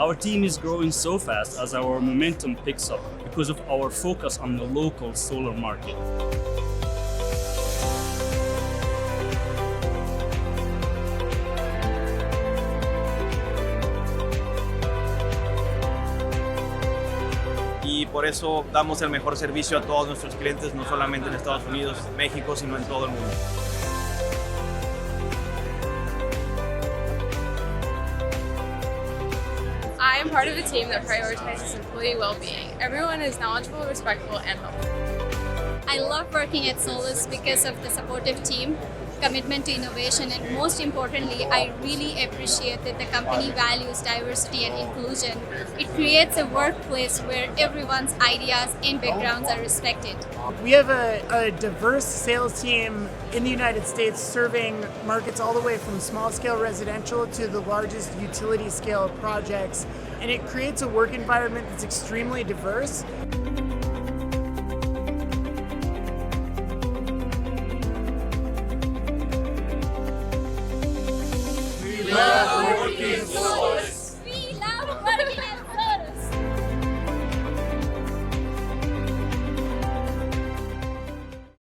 Our team is growing so fast as our momentum picks up because of our focus on the local solar market. Y por eso damos el mejor servicio a todos nuestros clientes, no solamente en Estados Unidos, México, sino en todo el mundo. I am part of a team that prioritizes employee well-being. Everyone is knowledgeable, respectful, and helpful. I love working at Solis because of the supportive team, commitment to innovation, and most importantly, I really appreciate that the company values diversity and inclusion. It creates a workplace where everyone's ideas and backgrounds are respected. We have a diverse sales team in the United States serving markets all the way from small-scale residential to the largest utility-scale projects, and it creates a work environment that's extremely diverse.